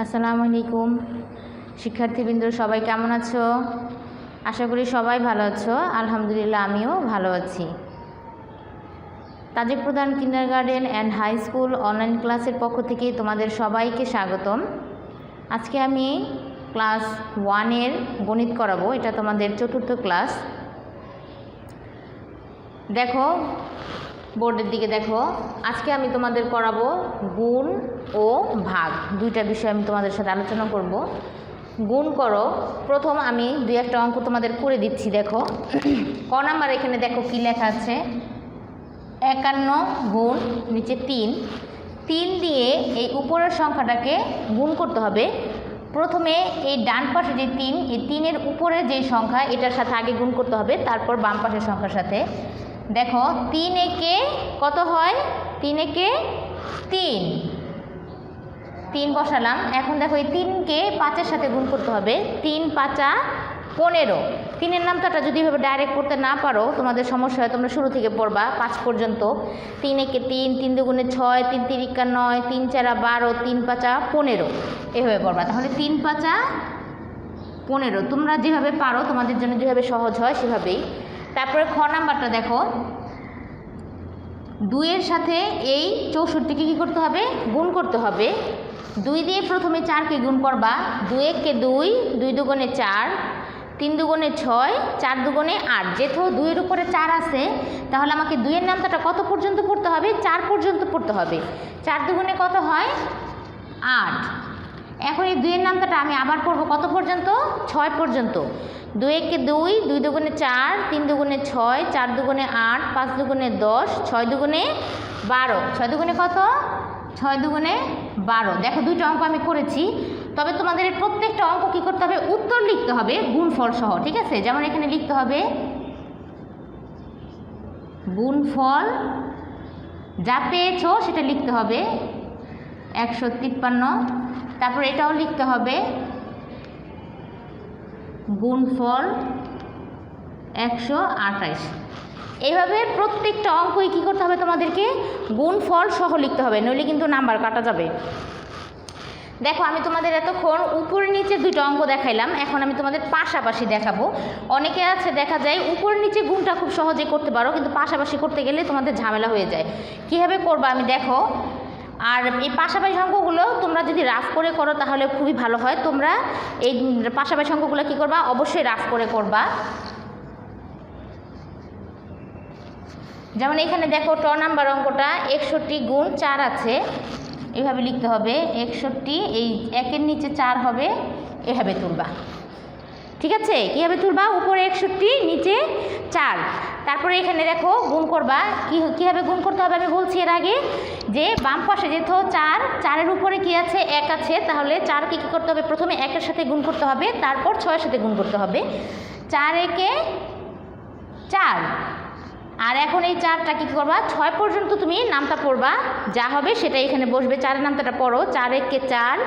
আসসালামু আলাইকুম শিক্ষার্থীবৃন্দ, সবাই কেমন আছো? আশা করি সবাই ভালো আছো। আলহামদুলিল্লাহ, আমিও ভালো আছি। তাজিক প্রধান kindergarten and high school online ক্লাসের পক্ষ থেকে তোমাদের সবাইকে স্বাগতম। আজকে আমি ক্লাস 1-এর গণিত করাবো। এটা তোমাদের চতুর্থ ক্লাস। দেখো, বোর্ডের দিকে দেখো। আজকে আমি তোমাদের করাবো গুণ ও ভাগ, দুইটা বিষয় আমি তোমাদের সাথে আলোচনা করব। গুণ করো। প্রথম আমি দুই একটা অঙ্ক তোমাদের করে দিচ্ছি। দেখো ক নাম্বার, এখানে দেখো কি লেখা আছে, 51 গুণ নিচে 3 দিয়ে এই উপরের সংখ্যাটাকে গুণ করতে হবে। প্রথমে এই ডান পাশে যে 3, এই 3-এর উপরে যে সংখ্যা এটার সাথে আগে গুণ করতে হবে, তারপর বাম পাশের সংখ্যার সাথে। দেখো 3 একে কত হয়, 3 একে 3 বসালাম। এখন দেখো এই 3কে 5-এর সাথে গুণ করতে হবে। 3 5 15। 3-এর নামটা যদি এভাবে ডাইরেক্ট পড়তে না পারো, তোমাদের সমস্যা হয়, তোমরা শুরু থেকে পড়বা 5 পর্যন্ত। 3 একে 3, 3 দুগুণে 6, 3 তিরিকা 9, 3 4 12, 3 5 15 এভাবে পড়বা। তাহলে 3 5 15 তোমরা যেভাবে পারো, তোমাদের জন্য যেভাবে সহজ হয় সেভাবেই। তারপরে খ নাম্বারটা দেখো, 2-এর সাথে এই 64কে কী করতে হবে, গুণ করতে হবে। 2 দিয়ে প্রথমে 4কে গুণ করবা। 2 একে 2, 2 দুগুণে 4, 3 দুগুণে 6, 4 দুগুণে 8। যেহেতু 2-এর উপরে 4 আছে, তাহলে আমাকে 2-এর নামটা কত পর্যন্ত পড়তে হবে, 4 পর্যন্ত পড়তে হবে। 4 দুগুণে কত হয়, 8। এখন এই 2-এর নামটা আমি আবার পড়বো কত পর্যন্ত, 6 পর্যন্ত। 2 একে 2, 2 দুগুণে 4, 3 দুগুণে 6, 4 দুগুণে 8, 5 দুগুণে 10, 6 দুগুণে 12। 6 দুগুণে কত, 6 দুগুণে 12। দেখো দুইটা অঙ্ক আমি করেছি। তবে তোমাদের প্রত্যেকটা অঙ্ক কী করতে হবে, উত্তর লিখতে হবে গুণফল সহ, ঠিক আছে? যেমন এখানে লিখতে হবে গুণফল যা পেয়েছো সেটা লিখতে হবে 153। তারপর এটাও লিখতে হবে গুণফল 128। এইভাবে প্রত্যেকটা অঙ্কই কী করতে হবে, তোমাদেরকে গুণফল সহ লিখতে হবে, নইলে কিন্তু নাম্বার কাটা যাবে। দেখো আমি তোমাদের এতক্ষণ উপরে নিচে দুইটা অঙ্ক দেখাইলাম, এখন আমি তোমাদের পাশাপাশি দেখাবো। অনেকে আছে দেখা যায় উপরে নিচে গুণটা খুব সহজে করতে পারো, কিন্তু পাশাপাশি করতে গেলে তোমাদের ঝামেলা হয়ে যায়। কীভাবে করবা আমি দেখো। আর এই পাশাপাশি অঙ্কগুলো তোমরা যদি রাফ করে করো তাহলে খুবই ভালো হয়। তোমরা এই পাশাপাশি অঙ্কগুলো কী করবা, অবশ্যই রাফ করে করবা। যেমন এখানে দেখো ট নাম্বার অঙ্কটা 61 গুণ 4 আছে, এভাবে লিখতে হবে 61, এই 1-এর নিচে 4 হবে, এভাবে তুলবা। ঠিক আছে? কীভাবে তুলবা, উপরে 61, নিচে 4। তারপরে এখানে দেখো গুণ করবা। কীভাবে গুণ করতে হবে আমি বলছি এর আগে, যে বাম পাশে যেহেতু 4, 4-এর উপরে কি আছে, 1 আছে, তাহলে 4কে কী করতে হবে, প্রথমে 1-এর সাথে গুণ করতে হবে, তারপর 6-এর সাথে গুণ করতে হবে। 4 একে 4। আর এখন এই 4টা কী করবা, 6 পর্যন্ত তুমি নামটা পড়বা, যা হবে সেটা এখানে বসবে। 4-এর নামটা পড়ো, 4 একে 4,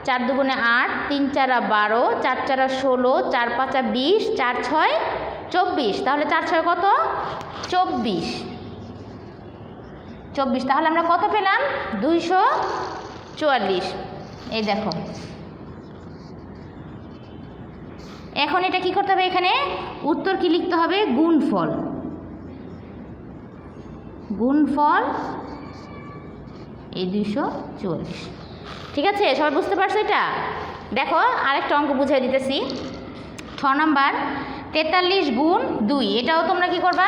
4 দুগুণে 8, 3 4 12, 4 4 16, 4 5 20, 4 6 24। তাহলে 4 6 কত, 24। তাহলে আমরা কত পেলাম, 244। এই দেখো, এখন এটা কি করতে হবে, এখানে উত্তর কি লিখতে হবে, গুণফল এই 244। ঠিক আছে? সবাই বুঝতে পারছো এটা? দেখো আরেকটা অঙ্ক বুঝিয়ে দিতেছি। 6 নাম্বার 43 গুণ 2, এটাও তোমরা কি করবা,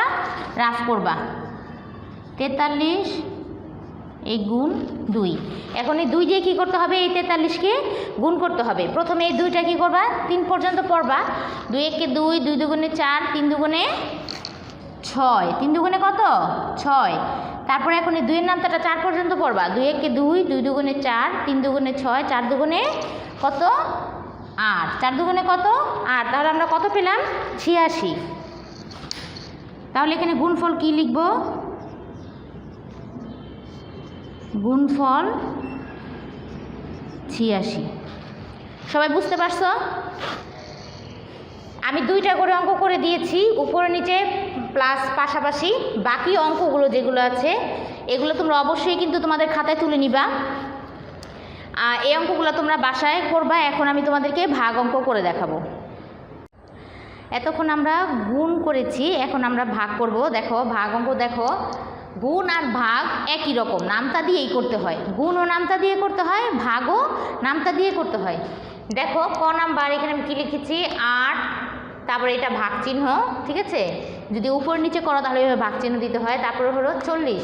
রাফ করবা। 43 এই গুণ 2। এখন এই 2 দিয়ে কী করতে হবে, এই 43কে গুণ করতে হবে। প্রথমে এই 2টা কী করবা, 3 পর্যন্ত পড়বা। 2 একে 2, 2 দুগুণে 4, 3 দুগুণে 6, 3 দুগুণে কত, 6। তারপরে এখন এই 2-এর নামটা 4 পর্যন্ত পড়বা। 2 একে 2, 2 দুগুণে 4, 3 দুগুণে 6, 4 দুগুণে কত, 8, 4 দুগুণে কত, 8। তাহলে আমরা কত পেলাম, 86। তাহলে এখানে গুণফল কি লিখব, গুণফল 86। সবাই বুঝতে পারছো? আমি 2টা করে অঙ্ক করে দিয়েছি, উপরে নিচে প্লাস পাশাপাশি। বাকি অঙ্কগুলো যেগুলো আছে এগুলো তোমরা অবশ্যই কিন্তু তোমাদের খাতায় তুলে নিবা। এই অঙ্কগুলো তোমরা বাসায় করবা। এখন আমি তোমাদেরকে ভাগ অঙ্ক করে দেখাবো। এতক্ষণ আমরা গুণ করেছি, এখন আমরা ভাগ করব। দেখো ভাগ অঙ্ক, দেখো গুণ আর ভাগ একই রকম, নামতা দিয়েই করতে হয়। গুণও নামতা দিয়ে করতে হয়, ভাগও নামতা দিয়ে করতে হয়। দেখো ক নাম্বার, এখানে আমি কী লিখেছি 8, তারপরে এটা ভাগ চিহ্ন, ঠিক আছে। যদি উপর নিচে করো তাহলে এভাবে ভাগ চিহ্ন দিতে হয়। তারপরে হলো 40।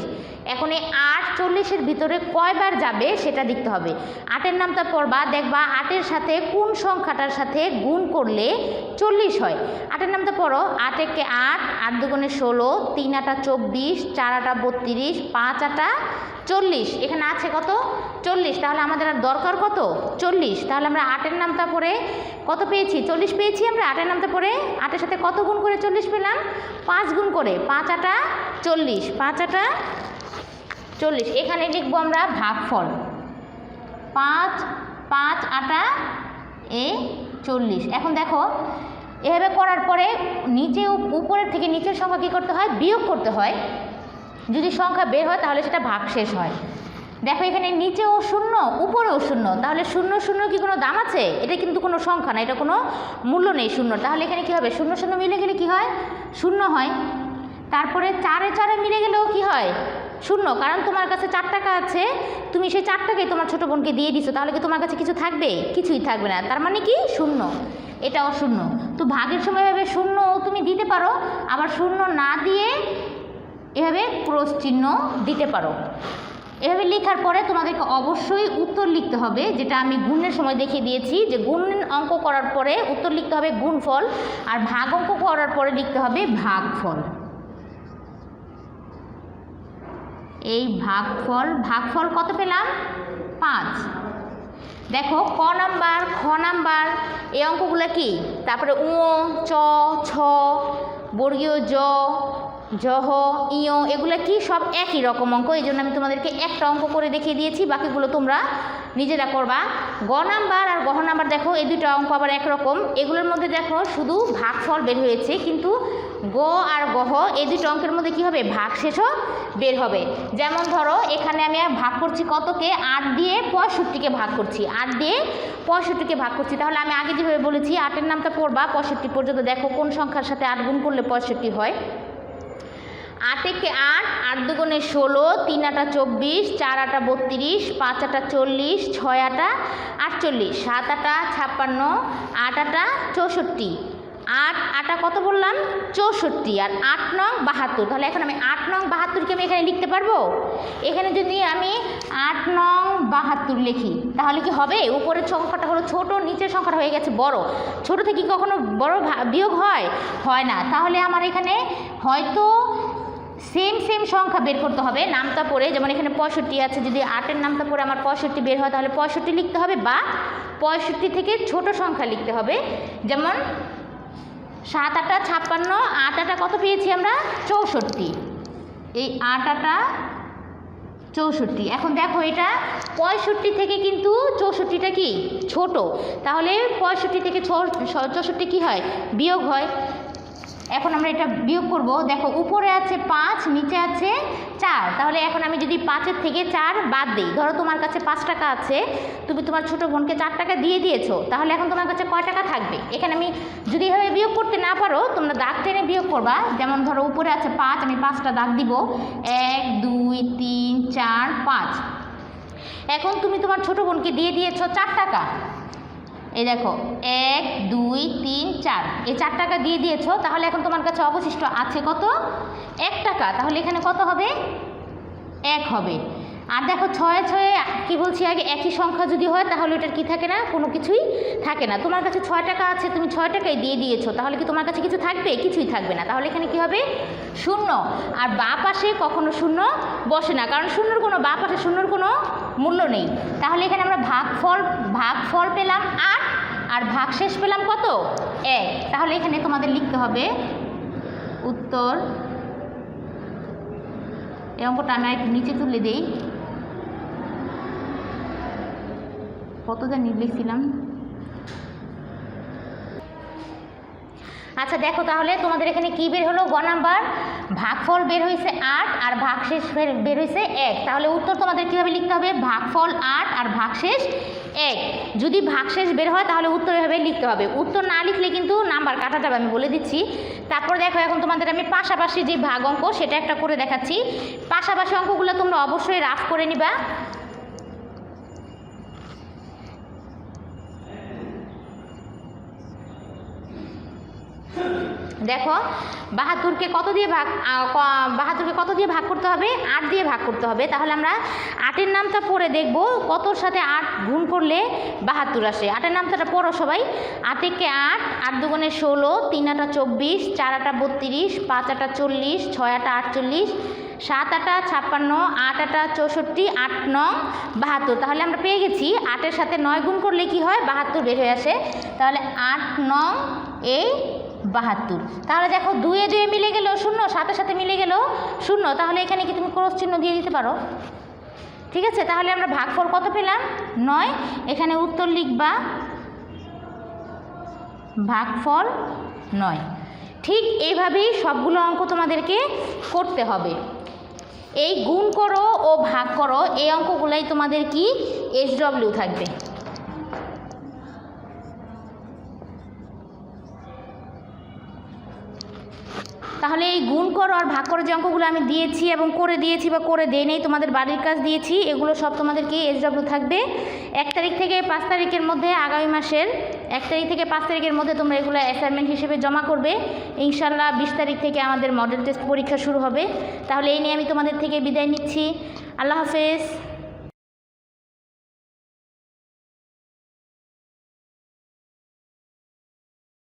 এখন এই 8 40-এর ভিতরে কয়বার যাবে সেটা দেখতে হবে। 8-এর নামটা পড়বা, দেখবা 8-এর সাথে কোন সংখ্যাটার সাথে গুণ করলে 40 হয়। 8-এর নামটা পড়ো, 8 একে 8, 8 দুগুণে 16, 3 আটা 24, 4 আটা 32, 5 আটা 40। এখানে আছে কত? 40। তাহলে আমাদের আর দরকার কত? 40। তাহলে আমরা 8-এর নামটা পড়ে কত পেয়েছি? 40 পেয়েছি আমরা। 8-এর নামটা পড়ে 8-এর সাথে কত গুণ করে 40 পেলাম? 5 গুণ করে। 5 আটা 40, 5 আটা 40। এখানে লিখবো আমরা ভাগফল, 5 আটা 40। এখন দেখো এভাবে করার পরে নিচে উপরের থেকে নিচের সংখ্যা কী করতে হয়? বিয়োগ করতে হয়। যদি সংখ্যা বের হয় তাহলে সেটা ভাগশেষ হয়। দেখো এখানে নিচেও 0, উপরেও 0, তাহলে 0 0 কি কোনো দাম আছে? এটা কিন্তু কোনো সংখ্যা না, এটা কোনো মূল্য নেই 0। তাহলে এখানে কী হবে? 0 0 মিলে গেলে কী হয়? 0 হয়। তারপরে 4 4 মিলে গেলেও কী হয়? 0, কারণ তোমার কাছে 4 টাকা আছে, তুমি সেই 4 টাকাই তোমার ছোটো বোনকে দিয়ে দিছো, তাহলে কি তোমার কাছে কিছু থাকবে? কিছুই থাকবে না, তার মানে কি 0। এটাও 0। তো ভাগের সময় এভাবে 0 তুমি দিতে পারো, আবার 0 না দিয়ে এভাবে ক্রস চিহ্ন দিতে পারো। এভাবে লেখার পরে তোমাদেরকে অবশ্যই উত্তর লিখতে হবে, যেটা আমি গুণের সময় দেখিয়ে দিয়েছি, যে গুণ অঙ্ক করার পরে উত্তর লিখতে হবে গুণফল, আর ভাগ অঙ্ক করার পরে লিখতে হবে ভাগফল। এই ভাগফল কত পেলাম? 5। দেখো ক নাম্বার, খ নাম্বার, এই অঙ্কগুলো কি? তারপরে উ, চ, ছ, বর্গীয় জ, জহ, ইয়, এগুলো কি সব একই রকম অঙ্ক। এই জন্য আমি তোমাদেরকে একটা অঙ্ক করে দেখিয়ে দিয়েছি, বাকিগুলো তোমরা নিজেরা করবা। গ নাম্বার আর গহ নাম্বার, দেখো এই দুটো অঙ্ক আবার একরকম। এগুলোর মধ্যে দেখো শুধু ভাগফল বের হয়েছে, কিন্তু গ আর গহ এই দুটো অঙ্কের মধ্যে কী হবে? ভাগশেষও বের হবে। যেমন ধরো এখানে আমি ভাগ করছি কতকে? 8 দিয়ে 65-কে ভাগ করছি, 8 দিয়ে 65-কে ভাগ করছি। তাহলে আমি আগে যেভাবে বলেছি 8-এর নামটা পড়বা 65 পর্যন্ত, দেখো কোন সংখ্যার সাথে 8 গুণ করলে 65 হয়। 8 একে 8, 8 দুগুণে 16, 3 আটা 24, 4 আটা 32, 5 আটা 40, 6 আটা 48, 7 আটা 56, 8 আটা 64। 8 আটা কত বললাম? 64, আর 8 নং 72। তাহলে এখন আমি 8 নং 72-কে আমি এখানে লিখতে পারবো? এখানে যদি আমি 8 নং 72 লিখি তাহলে কি হবে? উপরের সংখ্যাটা হলো ছোট, নিচের সংখ্যাটা হয়ে গেছে বড়। ছোট থেকে কখনো বড় বিয়োগ হয়? হয় না। তাহলে আমার এখানে হয়তো সেম সংখ্যা বের করতে হবে নামতা পড়ে। যেমন এখানে 65 আছে, যদি 8-এর নামতা পড়ে আমার 65 বের হয় তাহলে 65 লিখতে হবে, বা 65 থেকে ছোট সংখ্যা লিখতে হবে। যেমন 7 আটা 56, 8 আটা কত পেয়েছি আমরা? 64। এই 8 আটা 64। এখন দেখো এটা 65 থেকে কিন্তু 64টা কি ছোট, তাহলে 65 থেকে 64 কি হয়? বিয়োগ হয়। এখন আমরা এটা বিয়োগ করব। দেখো উপরে আছে 5, নিচে আছে 4, তাহলে এখন আমি যদি 5-এর থেকে 4 বাদ দিই, ধরো তোমার কাছে 5 টাকা আছে, তুমি তোমার ছোটো বোনকে 4 টাকা দিয়ে দিয়েছো, তাহলে এখন তোমার কাছে কয় টাকা থাকবে? এখানে আমি যদি এভাবে বিয়োগ করতে না পারো, তোমরা দাগ টেনে বিয়োগ করবা। যেমন ধরো উপরে আছে 5, আমি 5টা দাগ দিব, 1 2 3 4 5। এখন তুমি তোমার ছোটো বোনকে দিয়ে দিয়েছো 4 টাকা, এই দেখো 1 2 3 4, এই 4 টাকা দিয়ে দিয়েছো। তাহলে এখন তোমার কাছে অবশিষ্ট আছে কত? 1 টাকা। তাহলে এখানে কত হবে? 1 হবে। আর দেখো 6 6 কি বলছি আগে, একই সংখ্যা যদি হয় তাহলে এটার কি থাকে না? কোনো কিছুই থাকে না। তোমার কাছে 6 টাকা আছে, তুমি 6 টাকাই দিয়ে দিয়েছো, তাহলে কি তোমার কাছে কিছু থাকবে? কিছুই থাকবে না। তাহলে এখানে কি হবে? 0। আর বাঁ পাশে কখনো 0 বসে না, কারণ বাঁ পাশে 0-র কোনো মূল্য নেই। তাহলে এখানে আমরা ভাগফল পেলাম 8, আর ভাগশেষ পেলাম কত? 1। তাহলে এখানে তোমাদের লিখতে হবে উত্তর। এই অঙ্কটা আমি একটু নিচে তুলে দিই, কতটা লিখছিলাম। আচ্ছা দেখো তাহলে তোমাদের এখানে কি বের হলো? গ নাম্বার ভাগফল বের হয়েছে 8 আর ভাগশেষ বের হয়েছে 1। তাহলে উত্তর তোমাদের কীভাবে লিখতে হবে? ভাগফল 8 আর ভাগশেষ 1। যদি ভাগশেষ বের হয় তাহলে উত্তর এভাবে লিখতে হবে। উত্তর না লিখলে কিন্তু নাম্বার কাটা যাবে, আমি বলে দিচ্ছি। তারপর দেখো এখন তোমাদের আমি পাশাপাশি যে ভাগ অঙ্ক সেটা একটা করে দেখাচ্ছি। পাশাপাশি অঙ্কগুলো তোমরা অবশ্যই রাফ করে নিবা। দেখো 72কে কত দিয়ে ভাগ করতে হবে? 8 দিয়ে ভাগ করতে হবে। তাহলে আমরা 8-এর নামটা পড়ে দেখব কতর সাথে 8 গুণ করলে 72 আসে। 8-এর নামটা পড়ো সবাই। 8 একে 8, 8 দুগুণে 16, 3 আটা 24, 4 আটা 32, 5 আটা 40, 6 আটা 48, 7 আটা 56, 8 আটা 64, 8 নং 72। তাহলে আমরা পেয়ে গেছি 8-এর সাথে 9 গুণ করলে কি হয়? 72 বের হয়ে আসে। তাহলে 8 নং 72। তাহলে দেখো 2 এ 2 মিলে গেল 0, 7-এর সাথে মিলে গেল 0। তাহলে এখানে কি তুমি ক্রস চিহ্ন দিয়ে দিতে পারো? ঠিক আছে, তাহলে আমরা ভাগফল কত পেলাম? 9। এখানে উত্তর লিখবা ভাগফল 9। ঠিক এইভাবেই সবগুলো অঙ্ক তোমাদেরকে করতে হবে। এই গুণ করো ও ভাগ করো এই অঙ্কগুলাই তোমাদের কি SW থাকবে। তাহলে এই গুণ করো আর ভাগ করো যে অঙ্কগুলো আমি দিয়েছি এবং করে দিয়েছি বা করে দেই নেই, তোমাদের বাড়ির কাজ দিয়েছি, এগুলো সব তোমাদেরকে SW থাকবে। 1 তারিখ থেকে 5 তারিখের মধ্যে, আগামী মাসের 1 তারিখ থেকে 5 তারিখের মধ্যে তোমরা এগুলো অ্যাসাইনমেন্ট হিসেবে জমা করবে। ইনশাল্লাহ 20 তারিখ থেকে আমাদের মডেল টেস্ট পরীক্ষা শুরু হবে। তাহলে এই নিয়ে আমি তোমাদের থেকে বিদায় নিচ্ছি। আল্লাহ হাফেজ।